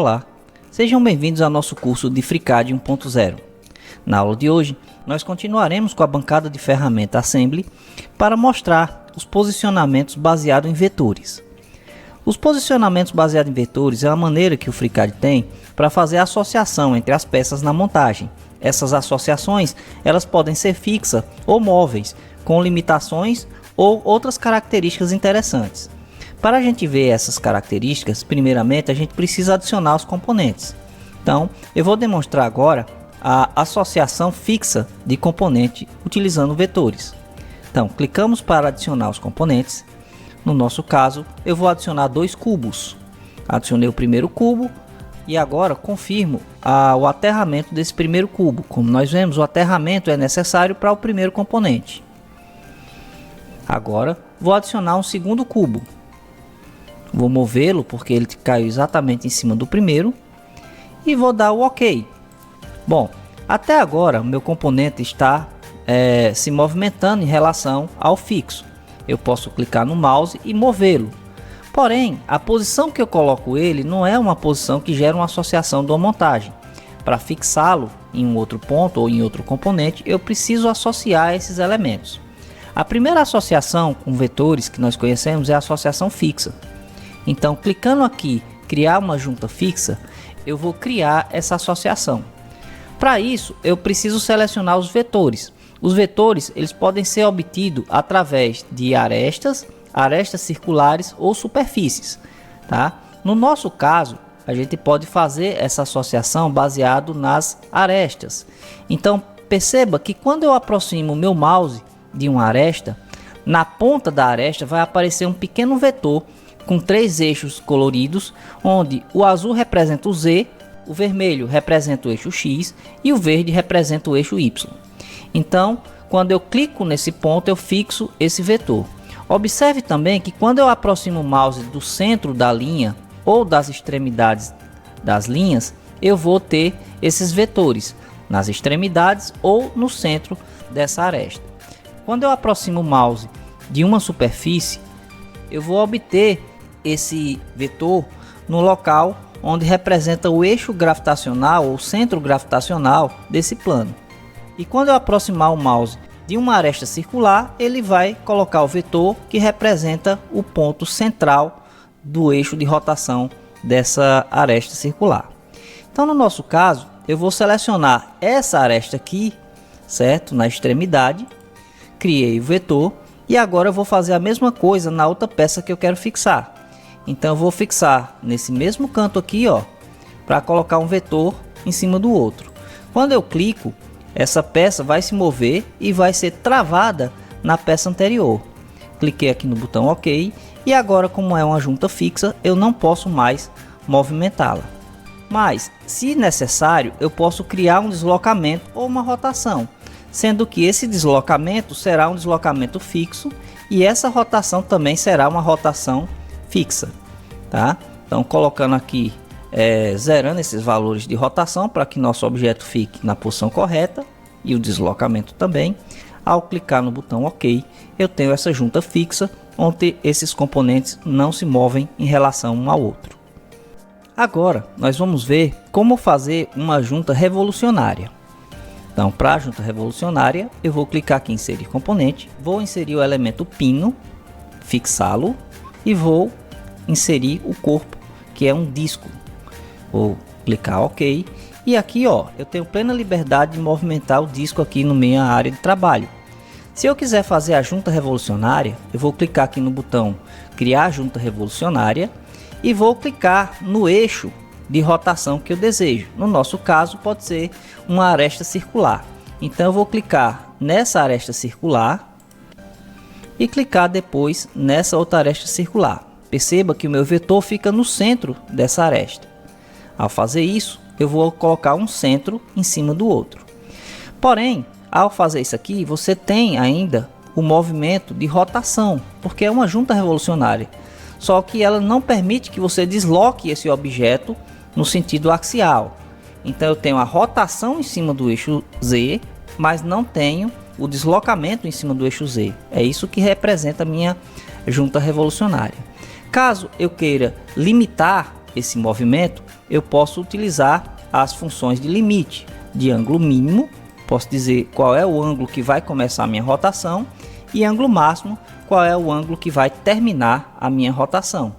Olá, sejam bem-vindos ao nosso curso de FreeCAD 1.0. Na aula de hoje, nós continuaremos com a bancada de ferramenta Assembly para mostrar os posicionamentos baseados em vetores. Os posicionamentos baseados em vetores é a maneira que o FreeCAD tem para fazer a associação entre as peças na montagem. Essas associações elas podem ser fixas ou móveis, com limitações ou outras características interessantes. Para a gente ver essas características, primeiramente a gente precisa adicionar os componentes. Então, eu vou demonstrar agora a associação fixa de componente utilizando vetores. Então, clicamos para adicionar os componentes. No nosso caso, eu vou adicionar 2 cubos. Adicionei o primeiro cubo e agora confirmo o aterramento desse primeiro cubo. Como nós vemos, o aterramento é necessário para o primeiro componente. Agora, vou adicionar um segundo cubo. Vou movê-lo porque ele caiu exatamente em cima do primeiro e vou dar o OK. Bom, até agora o meu componente está se movimentando em relação ao fixo. Eu posso clicar no mouse e movê-lo. Porém, a posição que eu coloco ele não é uma posição que gera uma associação de uma montagem. Para fixá-lo em um outro ponto ou em outro componente, eu preciso associar esses elementos. A primeira associação com vetores que nós conhecemos é a associação fixa. Então, clicando aqui, criar uma junta fixa, eu vou criar essa associação. Para isso, eu preciso selecionar os vetores. Os vetores eles podem ser obtidos através de arestas circulares ou superfícies. Tá? No nosso caso, a gente pode fazer essa associação baseado nas arestas. Então, perceba que quando eu aproximo o meu mouse de uma aresta, na ponta da aresta vai aparecer um pequeno vetor com 3 eixos coloridos, onde o azul representa o Z, o vermelho representa o eixo X e o verde representa o eixo Y. Então, quando eu clico nesse ponto, eu fixo esse vetor. Observe também que quando eu aproximo o mouse do centro da linha ou das extremidades das linhas, eu vou ter esses vetores nas extremidades ou no centro dessa aresta. Quando eu aproximo o mouse de uma superfície, eu vou obter esse vetor no local onde representa o eixo gravitacional ou centro gravitacional desse plano. E quando eu aproximar o mouse de uma aresta circular, ele vai colocar o vetor que representa o ponto central do eixo de rotação dessa aresta circular. Então, no nosso caso, eu vou selecionar essa aresta aqui, certo? Na extremidade, criei o vetor e agora eu vou fazer a mesma coisa na outra peça que eu quero fixar. Então eu vou fixar nesse mesmo canto aqui, ó, para colocar um vetor em cima do outro. Quando eu clico, essa peça vai se mover e vai ser travada na peça anterior. Cliquei aqui no botão OK e agora, como é uma junta fixa, eu não posso mais movimentá-la. Mas, se necessário, eu posso criar um deslocamento ou uma rotação, sendo que esse deslocamento será um deslocamento fixo e essa rotação também será uma rotação fixa, tá? Então, colocando aqui, zerando esses valores de rotação para que nosso objeto fique na posição correta e o deslocamento também. Ao clicar no botão OK, eu tenho essa junta fixa onde esses componentes não se movem em relação um ao outro. Agora, nós vamos ver como fazer uma junta revolucionária. Então, para a junta revolucionária, eu vou clicar aqui em inserir componente, vou inserir o elemento pino, fixá-lo e vou inserir o corpo, que é um disco. Vou clicar OK e aqui, ó, eu tenho plena liberdade de movimentar o disco aqui na minha área de trabalho. Se eu quiser fazer a junta revolucionária, eu vou clicar aqui no botão criar junta revolucionária e vou clicar no eixo de rotação que eu desejo. No nosso caso, pode ser uma aresta circular. Então eu vou clicar nessa aresta circular e clicar depois nessa outra aresta circular. Perceba que o meu vetor fica no centro dessa aresta. Ao fazer isso, eu vou colocar um centro em cima do outro. Porém, ao fazer isso aqui, você tem ainda o movimento de rotação, porque é uma junta revolucionária. Só que ela não permite que você desloque esse objeto no sentido axial. Então eu tenho a rotação em cima do eixo Z, mas não tenho o deslocamento em cima do eixo Z. É isso que representa a minha junta revolucionária. Caso eu queira limitar esse movimento, eu posso utilizar as funções de limite, de ângulo mínimo, posso dizer qual é o ângulo que vai começar a minha rotação, e ângulo máximo, qual é o ângulo que vai terminar a minha rotação.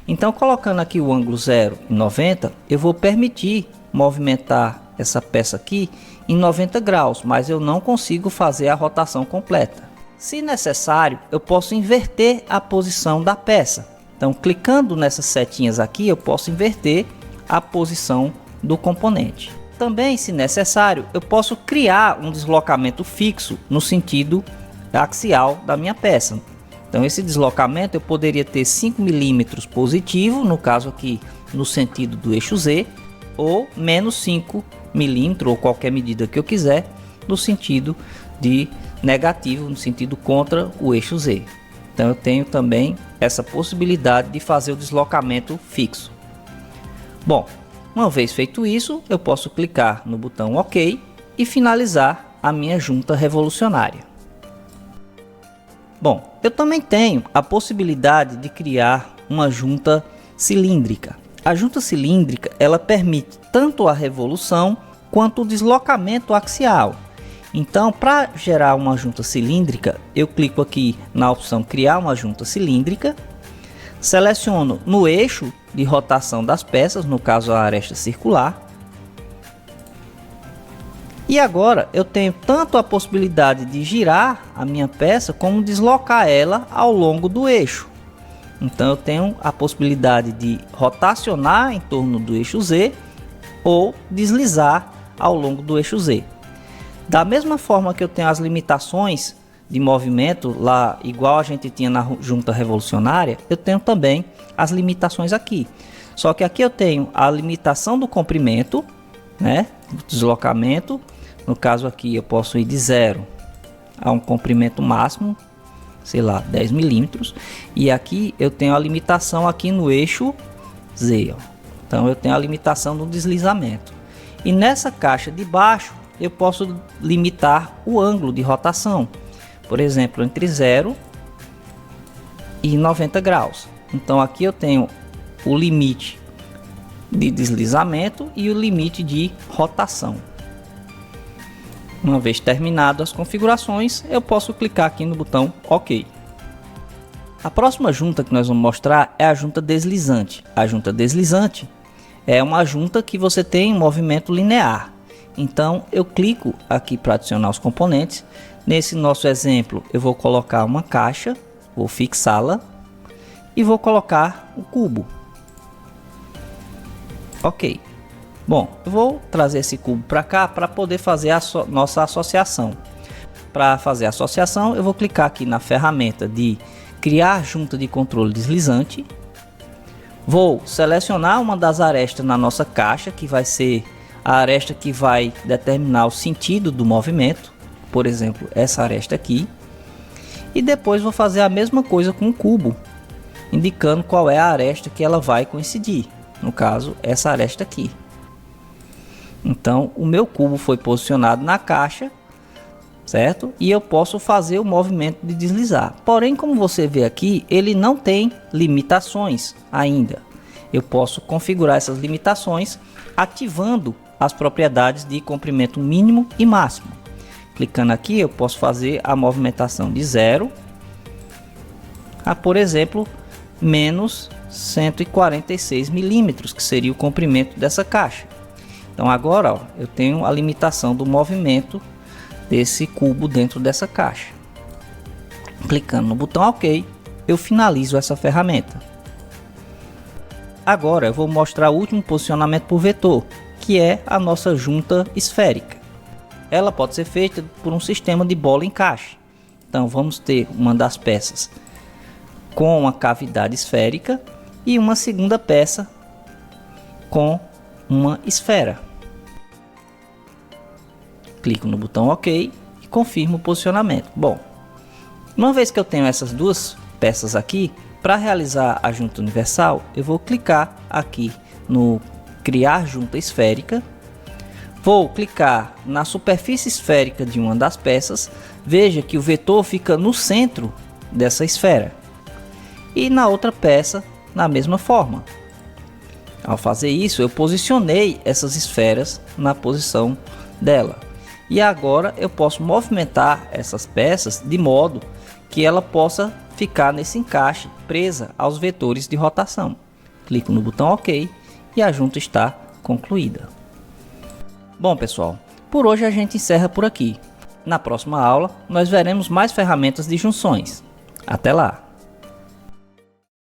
Então, colocando aqui o ângulo 0 em 90, eu vou permitir movimentar essa peça aqui em 90 graus, mas eu não consigo fazer a rotação completa. Se necessário, eu posso inverter a posição da peça. Então, clicando nessas setinhas aqui, eu posso inverter a posição do componente. Também, se necessário, eu posso criar um deslocamento fixo no sentido axial da minha peça. Então, esse deslocamento eu poderia ter 5 milímetros positivo, no caso aqui no sentido do eixo Z, ou menos 5 milímetros, ou qualquer medida que eu quiser, no sentido de negativo, no sentido contra o eixo Z. Então, eu tenho também essa possibilidade de fazer o deslocamento fixo. Bom, uma vez feito isso, eu posso clicar no botão OK e finalizar a minha junta revolucionária. Bom, eu também tenho a possibilidade de criar uma junta cilíndrica. A junta cilíndrica, ela permite tanto a revolução quanto o deslocamento axial. Então, para gerar uma junta cilíndrica, eu clico aqui na opção criar uma junta cilíndrica, seleciono no eixo de rotação das peças, no caso a aresta circular. E agora eu tenho tanto a possibilidade de girar a minha peça como deslocar ela ao longo do eixo. Então eu tenho a possibilidade de rotacionar em torno do eixo Z ou deslizar ao longo do eixo Z. Da mesma forma que eu tenho as limitações de movimento lá, igual a gente tinha na junta revolucionária, eu tenho também as limitações aqui. Só que aqui eu tenho a limitação do comprimento, né, do deslocamento. No caso aqui eu posso ir de 0 a um comprimento máximo, sei lá, 10 milímetros. E aqui eu tenho a limitação aqui no eixo Z, ó. Então eu tenho a limitação do deslizamento. E nessa caixa de baixo eu posso limitar o ângulo de rotação, por exemplo, entre 0 e 90 graus. Então aqui eu tenho o limite de deslizamento e o limite de rotação. Uma vez terminado as configurações, eu posso clicar aqui no botão OK. A próxima junta que nós vamos mostrar é a junta deslizante. A junta deslizante é uma junta que você tem um movimento linear. Então eu clico aqui para adicionar os componentes. Nesse nosso exemplo eu vou colocar uma caixa, vou fixá-la e vou colocar o cubo. Ok. Bom, eu vou trazer esse cubo para cá para poder fazer a nossa associação. Para fazer a associação, eu vou clicar aqui na ferramenta de criar junta de controle deslizante. Vou selecionar uma das arestas na nossa caixa, que vai ser a aresta que vai determinar o sentido do movimento. Por exemplo, essa aresta aqui. E depois vou fazer a mesma coisa com o cubo, indicando qual é a aresta que ela vai coincidir. No caso, essa aresta aqui. Então, o meu cubo foi posicionado na caixa, certo? E eu posso fazer o movimento de deslizar. Porém, como você vê aqui, ele não tem limitações ainda. Eu posso configurar essas limitações ativando as propriedades de comprimento mínimo e máximo. Clicando aqui, eu posso fazer a movimentação de 0 a, por exemplo, menos 146 milímetros, que seria o comprimento dessa caixa. Então agora, ó, eu tenho a limitação do movimento desse cubo dentro dessa caixa. Clicando no botão OK, eu finalizo essa ferramenta. Agora eu vou mostrar o último posicionamento por vetor, que é a nossa junta esférica. Ela pode ser feita por um sistema de bola encaixe. Então vamos ter uma das peças com uma cavidade esférica e uma segunda peça com uma esfera. Clico no botão OK e confirmo o posicionamento. Bom, uma vez que eu tenho essas duas peças aqui, para realizar a junta universal, eu vou clicar aqui no criar junta esférica. Vou clicar na superfície esférica de uma das peças. Veja que o vetor fica no centro dessa esfera. E na outra peça, na mesma forma. Ao fazer isso, eu posicionei essas esferas na posição dela. E agora eu posso movimentar essas peças de modo que ela possa ficar nesse encaixe presa aos vetores de rotação. Clico no botão OK e a junta está concluída. Bom pessoal, por hoje a gente encerra por aqui. Na próxima aula nós veremos mais ferramentas de junções. Até lá!